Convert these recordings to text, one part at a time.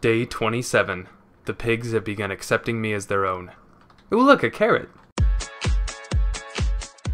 Day 27. The pigs have begun accepting me as their own. Ooh, look, a carrot.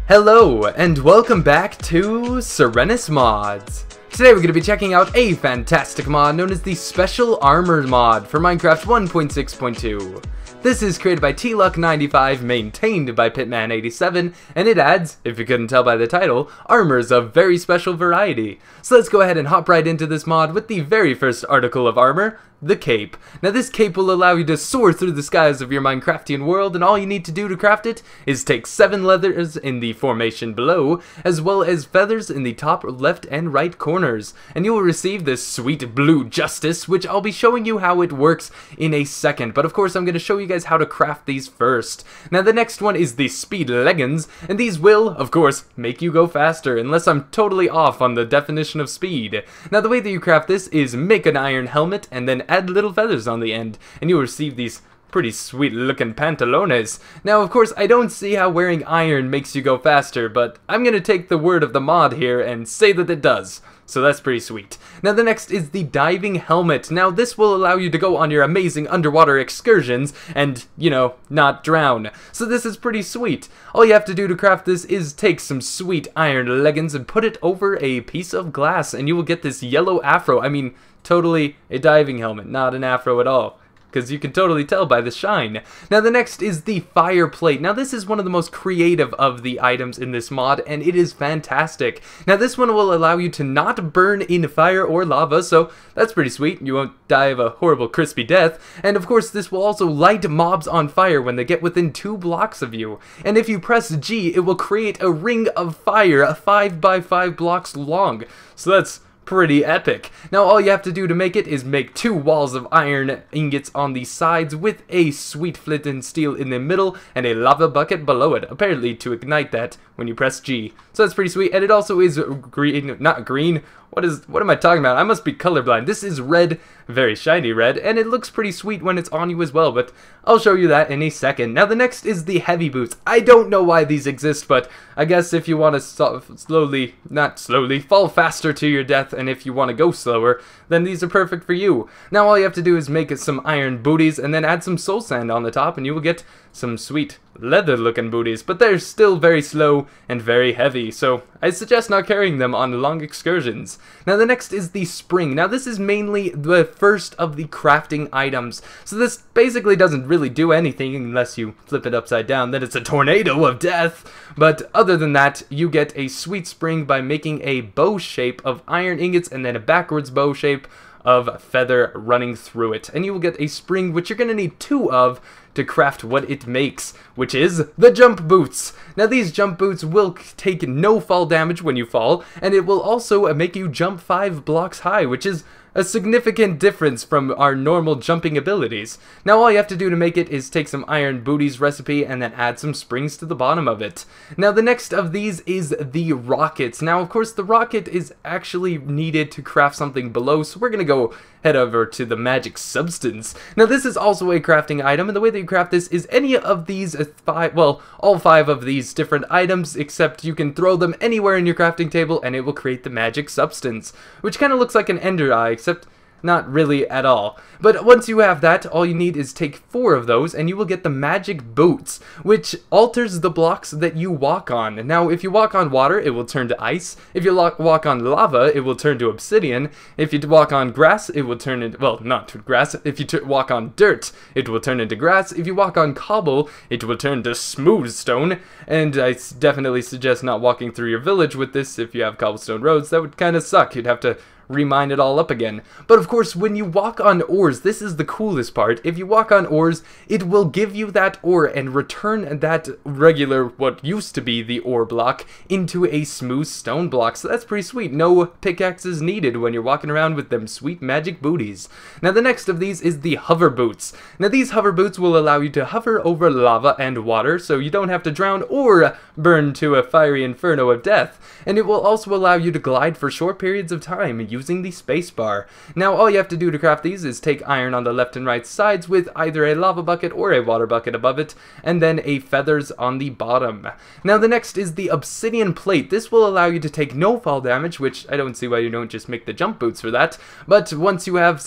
Hello, and welcome back to Sorenus Mods. Today we're going to be checking out a fantastic mod known as the Special Armor mod for Minecraft 1.6.2. This is created by tluck95, maintained by Pitman87, and it adds, if you couldn't tell by the title, armors of very special variety. So let's go ahead and hop right into this mod with the very first article of armor, the cape. Now this cape will allow you to soar through the skies of your Minecraftian world, and all you need to do to craft it is take 7 leathers in the formation below, as well as feathers in the top left and right corners, and you will receive this sweet blue justice, which I'll be showing you how it works in a second, but of course I'm going to show you guys how to craft these first. Now the next one is the speed leggings, and these will, of course, make you go faster, unless I'm totally off on the definition of speed. Now the way that you craft this is make an iron helmet, and then add little feathers on the end, and you'll receive these pretty sweet looking pantalones. Now of course I don't see how wearing iron makes you go faster, but I'm gonna take the word of the mod here and say that it does. So that's pretty sweet. Now the next is the diving helmet. Now this will allow you to go on your amazing underwater excursions and, you know, not drown. So this is pretty sweet. All you have to do to craft this is take some sweet iron leggings and put it over a piece of glass, and you will get this yellow afro. I mean, totally a diving helmet, not an afro at all, because you can totally tell by the shine. Now the next is the fire plate. Now this is one of the most creative of the items in this mod, and it is fantastic. Now this one will allow you to not burn in fire or lava, so that's pretty sweet. You won't die of a horrible crispy death. And of course this will also light mobs on fire when they get within 2 blocks of you. And if you press G, it will create a ring of fire 5 by 5 blocks long. So that's pretty epic. Now all you have to do to make it is make 2 walls of iron ingots on the sides with a sweet flint and steel in the middle and a lava bucket below it, apparently to ignite that when you press G. So that's pretty sweet, and it also is green, not green. What am I talking about? I must be colorblind. This is red, very shiny red, and it looks pretty sweet when it's on you as well, but I'll show you that in a second. Now the next is the heavy boots. I don't know why these exist, but I guess if you want to fall faster to your death, and if you want to go slower, then these are perfect for you. Now all you have to do is make some iron booties and then add some soul sand on the top, and you will get some sweet leather looking booties, but they're still very slow and very heavy, so I suggest not carrying them on long excursions. Now the next is the spring. Now this is mainly the first of the crafting items, so this basically doesn't really do anything unless you flip it upside down, then it's a tornado of death. But other than that, you get a sweet spring by making a bow shape of iron ingots and then a backwards bow shape of feather running through it, and you will get a spring which you're going to need 2 of to craft what it makes, which is the jump boots. Now these jump boots will take no fall damage when you fall, and it will also make you jump 5 blocks high, which is a significant difference from our normal jumping abilities. Now all you have to do to make it is take some iron booties recipe and then add some springs to the bottom of it. Now the next of these is the rockets. Now of course the rocket is actually needed to craft something below, so we're gonna go head over to the magic substance. Now this is also a crafting item, and the way that you craft this is any of these all 5 of these different items, except you can throw them anywhere in your crafting table and it will create the magic substance, which kind of looks like an ender eye, except not really at all. But once you have that, all you need is take 4 of those and you will get the magic boots, which alters the blocks that you walk on. Now if you walk on water, it will turn to ice. If you walk on lava, it will turn to obsidian. If you walk on grass, it will turn into, well, not to grass. If you walk on dirt, it will turn into grass. If you walk on cobble, it will turn to smooth stone. And I definitely suggest not walking through your village with this if you have cobblestone roads. That would kind of suck. You'd have to remine it all up again. But of course, when you walk on ores, this is the coolest part. If you walk on ores, it will give you that ore and return that regular, what used to be the ore block, into a smooth stone block. So that's pretty sweet. No pickaxes needed when you're walking around with them sweet magic booties. Now the next of these is the hover boots. Now these hover boots will allow you to hover over lava and water, so you don't have to drown or burn to a fiery inferno of death. And it will also allow you to glide for short periods of time. using the spacebar. Now all you have to do to craft these is take iron on the left and right sides with either a lava bucket or a water bucket above it, and then a feathers on the bottom. Now the next is the obsidian plate. This will allow you to take no fall damage, which I don't see why you don't just make the jump boots for that, but once you have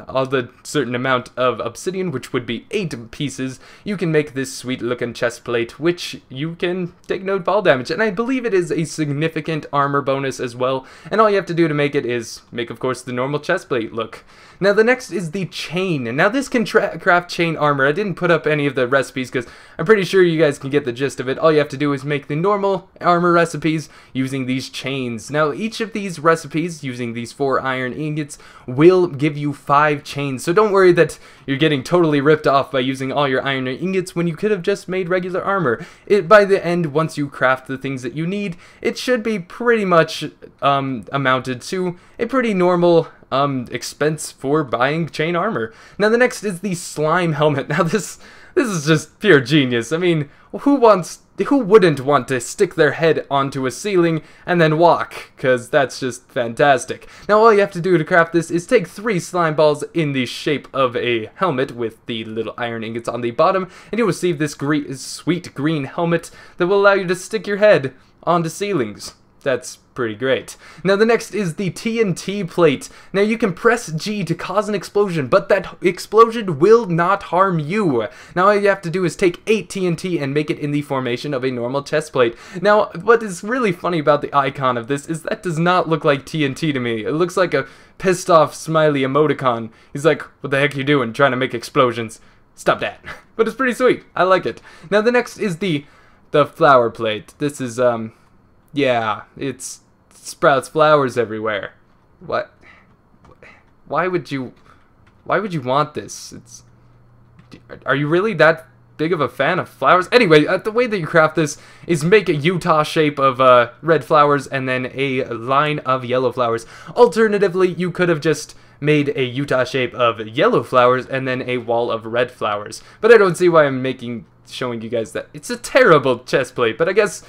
all the certain amount of obsidian, which would be 8 pieces, you can make this sweet looking chest plate, which you can take no fall damage, and I believe it is a significant armor bonus as well, and all you have to do to make it is make, of course, the normal chest plate look. Now the next is the chain. Now this can craft chain armor. I didn't put up any of the recipes because I'm pretty sure you guys can get the gist of it. All you have to do is make the normal armor recipes using these chains. Now each of these recipes using these 4 iron ingots will give you 5 chains, so don't worry that you're getting totally ripped off by using all your iron ingots when you could have just made regular armor. By the end, once you craft the things that you need, it should be pretty much amounted to a pretty normal expense for buying chain armor. Now the next is the slime helmet. Now this is just pure genius. I mean, who wouldn't want to stick their head onto a ceiling and then walk? Because that's just fantastic. Now all you have to do to craft this is take 3 slime balls in the shape of a helmet with the little iron ingots on the bottom, and you will receive this sweet green helmet that will allow you to stick your head onto ceilings. That's pretty great. Now the next is the TNT plate. Now you can press G to cause an explosion, but that explosion will not harm you. Now all you have to do is take 8 TNT and make it in the formation of a normal chest plate. Now what is really funny about the icon of this is that does not look like TNT to me. It looks like a pissed off smiley emoticon. He's like, what the heck are you doing trying to make explosions? Stop that. But it's pretty sweet. I like it. Now the next is the flower plate. This is yeah, it sprouts flowers everywhere. What? Why would you want this? Are you really that big of a fan of flowers? Anyway, the way that you craft this is make a Utah shape of red flowers and then a line of yellow flowers. Alternatively, you could have just made a Utah shape of yellow flowers and then a wall of red flowers. But I don't see why I'm showing you guys that. It's a terrible chest plate, but I guess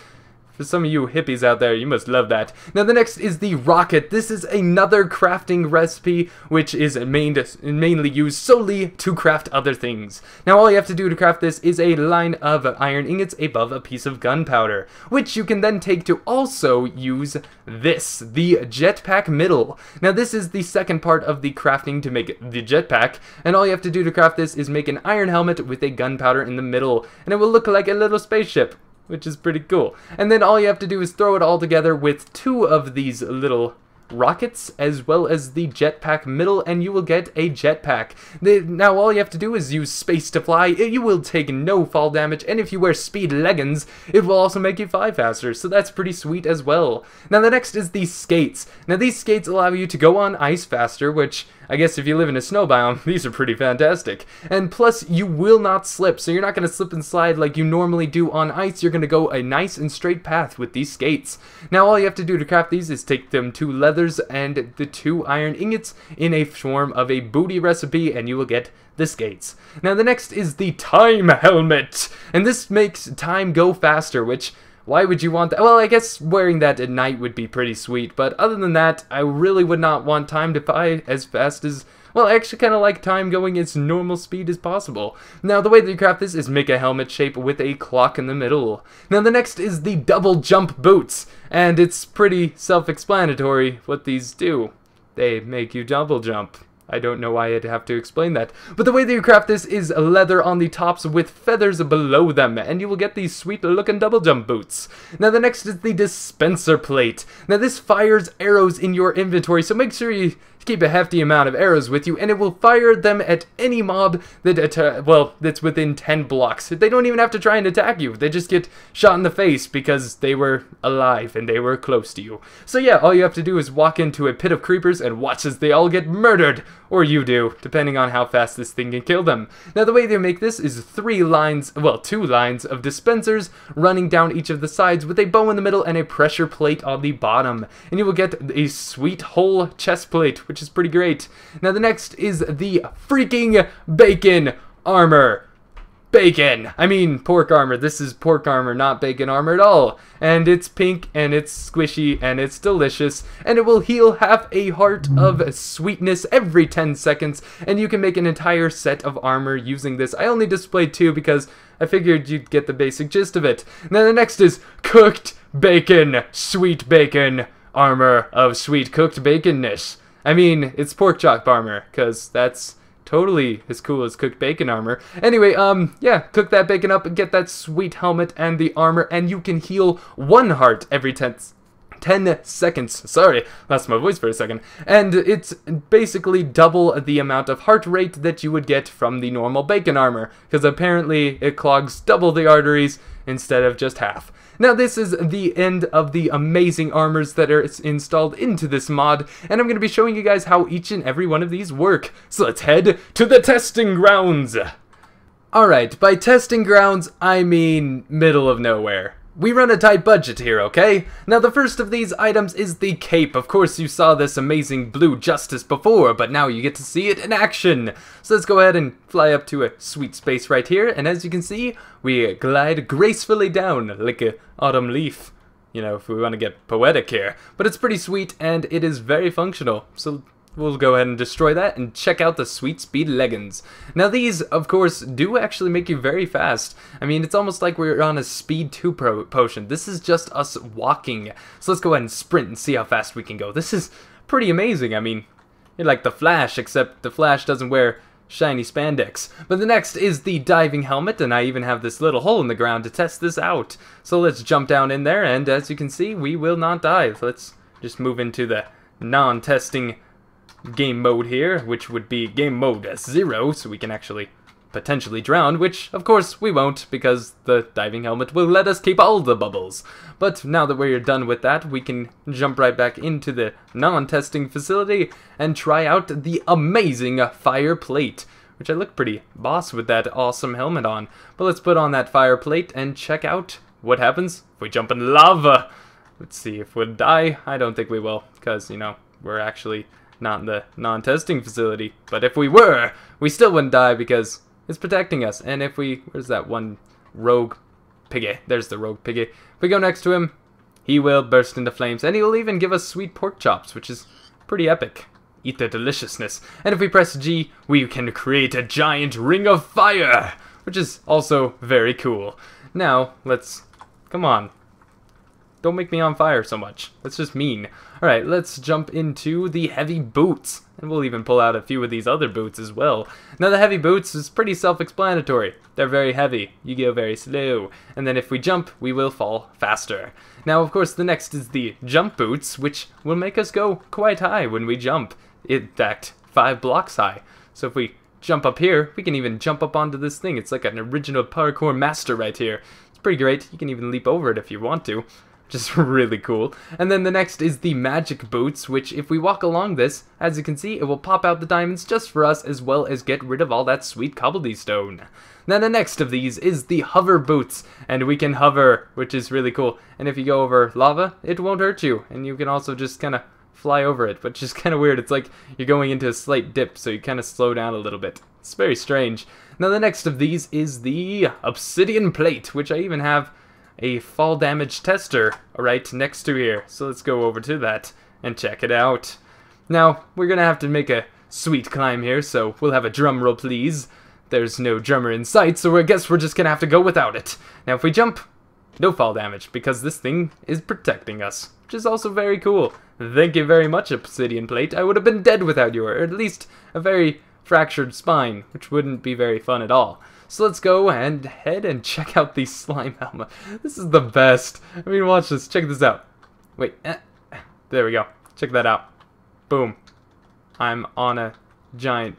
for some of you hippies out there, you must love that. Now the next is the rocket. This is another crafting recipe which is mainly used solely to craft other things. Now all you have to do to craft this is a line of iron ingots above a piece of gunpowder, which you can then take to also use this, the jetpack middle. Now this is the second part of the crafting to make the jetpack, and all you have to do to craft this is make an iron helmet with a gunpowder in the middle, and it will look like a little spaceship, which is pretty cool. And then all you have to do is throw it all together with 2 of these little rockets as well as the jetpack middle, and you will get a jetpack. Now all you have to do is use space to fly. You will take no fall damage, and if you wear speed leggings, it will also make you fly faster, so that's pretty sweet as well. Now the next is the skates. Now these skates allow you to go on ice faster, which I guess if you live in a snow biome, these are pretty fantastic. And plus, you will not slip, so you're not going to slip and slide like you normally do on ice. You're going to go a nice and straight path with these skates. Now all you have to do to craft these is take them 2 leathers and the 2 iron ingots in a form of a booty recipe, and you will get the skates. Now the next is the time helmet, and this makes time go faster, which why would you want that? Well, I guess wearing that at night would be pretty sweet, but other than that, I really would not want time to fly as fast as, well, I actually kind of like time going as normal speed as possible. Now, the way that you craft this is make a helmet shape with a clock in the middle. Now, the next is the double jump boots, and it's pretty self-explanatory what these do. They make you double jump. I don't know why I'd have to explain that. But the way that you craft this is leather on the tops with feathers below them, and you will get these sweet looking double jump boots. Now the next is the dispenser plate. Now this fires arrows in your inventory, so make sure you keep a hefty amount of arrows with you, and it will fire them at any mob that, that's within 10 blocks. They don't even have to try and attack you. They just get shot in the face because they were alive and they were close to you. So yeah, all you have to do is walk into a pit of creepers and watch as they all get murdered. Or you do, depending on how fast this thing can kill them. Now the way they make this is 2 lines of dispensers running down each of the sides with a bow in the middle and a pressure plate on the bottom. And you will get a sweet whole chest plate, which is pretty great. Now the next is the freaking bacon armor. bacon! I mean, pork armor. This is pork armor, not bacon armor at all. And it's pink, and it's squishy, and it's delicious, and it will heal half a heart of sweetness every 10 seconds, and you can make an entire set of armor using this. I only displayed 2 because I figured you'd get the basic gist of it. Now the next is cooked bacon, sweet bacon, armor of sweet cooked baconness. I mean, it's pork chop armor, because that's totally as cool as cooked bacon armor. Anyway, yeah, cook that bacon up and get that sweet helmet and the armor, and you can heal 1 heart every 10 seconds. Sorry, lost my voice for a second. And it's basically double the amount of heart rate that you would get from the normal bacon armor, because apparently it clogs double the arteries instead of just half. Now this is the end of the amazing armors that are installed into this mod, and I'm going to be showing you guys how each and every one of these work. So let's head to the testing grounds! Alright, by testing grounds, I mean middle of nowhere. We run a tight budget here, okay? Now the first of these items is the cape. Of course you saw this amazing blue justice before, but now you get to see it in action. So let's go ahead and fly up to a sweet space right here, and as you can see, we glide gracefully down like an autumn leaf. You know, if we want to get poetic here. But it's pretty sweet, and it is very functional. So we'll go ahead and destroy that and check out the Sweet Speed leggings. Now these, of course, do actually make you very fast. I mean, it's almost like we're on a speed 2 potion. This is just us walking. So let's go ahead and sprint and see how fast we can go. This is pretty amazing. I mean, you're like the Flash, except the Flash doesn't wear shiny spandex. But the next is the diving helmet, and I even have this little hole in the ground to test this out. So let's jump down in there, and as you can see, we will not die. Let's just move into the non-testing game mode here, which would be game mode 0, so we can actually potentially drown, which of course we won't, because the diving helmet will let us keep all the bubbles. But now that we're done with that, we can jump right back into the non-testing facility and try out the amazing fire plate, which I look pretty boss with that awesome helmet on. But let's put on that fire plate and check out what happens if we jump in lava. Let's see if we'll die. I don't think we will, because, you know, we're actually not in the non-testing facility. But if we were, we still wouldn't die because it's protecting us. And if we, where's that one rogue piggy? There's the rogue piggy. If we go next to him, he will burst into flames, and he will even give us sweet pork chops, which is pretty epic. Eat the deliciousness. And if we press G, we can create a giant ring of fire, which is also very cool. Now, let's, come on. Don't make me on fire so much. That's just mean. Alright, let's jump into the heavy boots. And we'll even pull out a few of these other boots as well. Now the heavy boots is pretty self-explanatory. They're very heavy. You go very slow. And then if we jump, we will fall faster. Now, of course, the next is the jump boots, which will make us go quite high when we jump. In fact, 5 blocks high. So if we jump up here, we can even jump up onto this thing. It's like an original parkour master right here. It's pretty great. You can even leap over it if you want to. Just really cool. And then the next is the magic boots, which if we walk along this, as you can see, it will pop out the diamonds just for us, as well as get rid of all that sweet cobblestone. Now the next of these is the hover boots, and we can hover, which is really cool. And if you go over lava, it won't hurt you, and you can also just kind of fly over it, which is kind of weird. It's like you're going into a slight dip, so you kind of slow down a little bit. It's very strange. Now the next of these is the obsidian plate, which I even have a fall damage tester right next to here. So let's go over to that and check it out. Now, we're gonna have to make a sweet climb here, so we'll have a drum roll, please. There's no drummer in sight, so I guess we're just gonna have to go without it. Now, if we jump, no fall damage, because this thing is protecting us, which is also very cool. Thank you very much, Obsidian Plate. I would have been dead without you, or at least a very fractured spine, which wouldn't be very fun at all. So let's go and head and check out the slime helmet. This is the best. I mean, watch this. Check this out. Wait. There we go. Check that out. Boom. I'm on a giant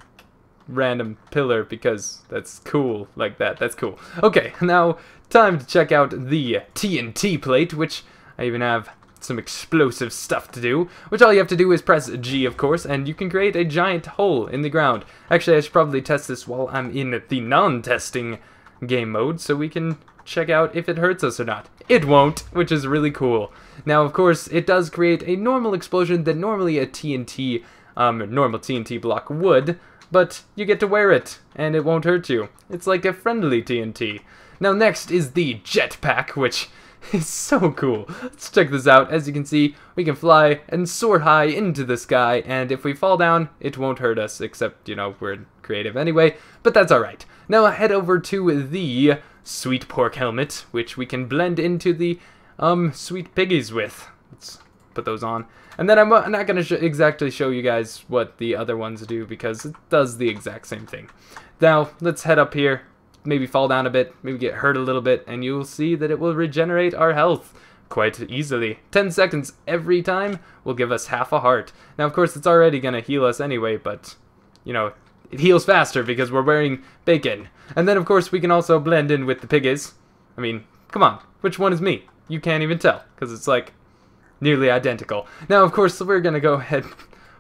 random pillar because that's cool like that. That's cool. Okay, now time to check out the TNT plate, which I even have some explosive stuff to do, which all you have to do is press G, of course, and you can create a giant hole in the ground. Actually, I should probably test this while I'm in the non-testing game mode, so we can check out if it hurts us or not. It won't, which is really cool. Now, of course, it does create a normal explosion that normally a TNT, normal TNT block would, but you get to wear it, and it won't hurt you. It's like a friendly TNT. Now next is the jetpack, which is so cool. Let's check this out. As you can see, we can fly and soar high into the sky, and if we fall down, it won't hurt us, except, you know, we're creative anyway, but that's alright. Now head over to the sweet pork helmet, which we can blend into the sweet piggies with. Let's put those on. And then I'm not going to exactly show you guys what the other ones do, because it does the exact same thing. Now, let's head up here, maybe fall down a bit, maybe get hurt a little bit, and you'll see that it will regenerate our health quite easily. 10 seconds every time will give us half a heart. Now, of course, it's already going to heal us anyway, but, you know, it heals faster because we're wearing bacon. And then, of course, we can also blend in with the piggies. I mean, come on, which one is me? You can't even tell, because it's like nearly identical. Now, of course, we're gonna go ahead and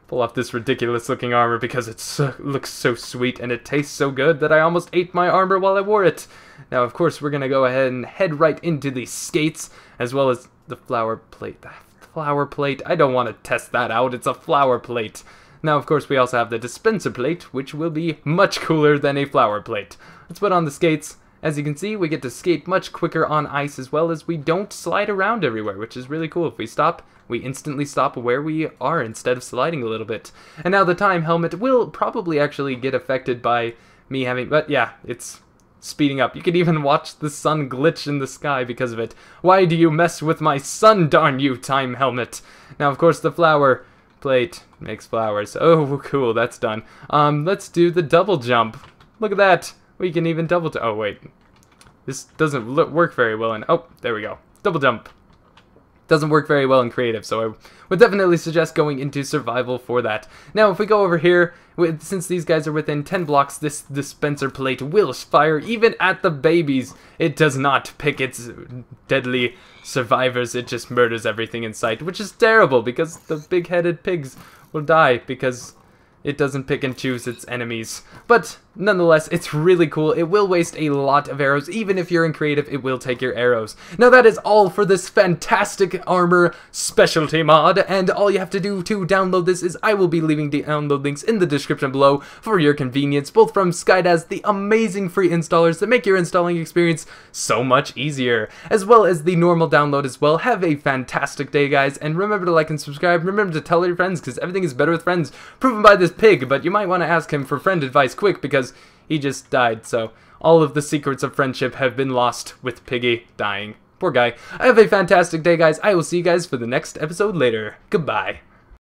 pull off this ridiculous looking armor because it looks so sweet and it tastes so good that I almost ate my armor while I wore it. Now, of course, we're gonna go ahead and head right into the skates, as well as the flower plate. The flower plate, I don't want to test that out, it's a flower plate. Now, of course, we also have the dispenser plate, which will be much cooler than a flower plate. Let's put on the skates. As you can see, we get to skate much quicker on ice, as well as we don't slide around everywhere, which is really cool. If we stop, we instantly stop where we are instead of sliding a little bit. And now the time helmet will probably actually get affected by me having, but yeah, it's speeding up. You can even watch the sun glitch in the sky because of it. Why do you mess with my sun, darn you, time helmet? Now, of course, the flower plate makes flowers. Oh, cool, that's done. Let's do the double jump. Look at that. We can even double jump. Oh, wait. This doesn't work very well in... Oh, there we go. Double jump. Doesn't work very well in creative, so I would definitely suggest going into survival for that. Now, if we go over here, since these guys are within 10 blocks, this dispenser plate will fire even at the babies. It does not pick its deadly survivors. It just murders everything in sight, which is terrible because the big-headed pigs will die because it doesn't pick and choose its enemies. But nonetheless, it's really cool. It will waste a lot of arrows. Even if you're in creative, it will take your arrows. Now that is all for this fantastic armor specialty mod, and all you have to do to download this is I will be leaving the download links in the description below for your convenience, both from Skydaz, the amazing free installers that make your installing experience so much easier, as well as the normal download as well. Have a fantastic day, guys, and remember to like and subscribe. Remember to tell your friends, because everything is better with friends, proven by this pig, but you might want to ask him for friend advice quick because he just died, so all of the secrets of friendship have been lost with Piggy dying. Poor guy. Have a fantastic day, guys. I will see you guys for the next episode later. Goodbye.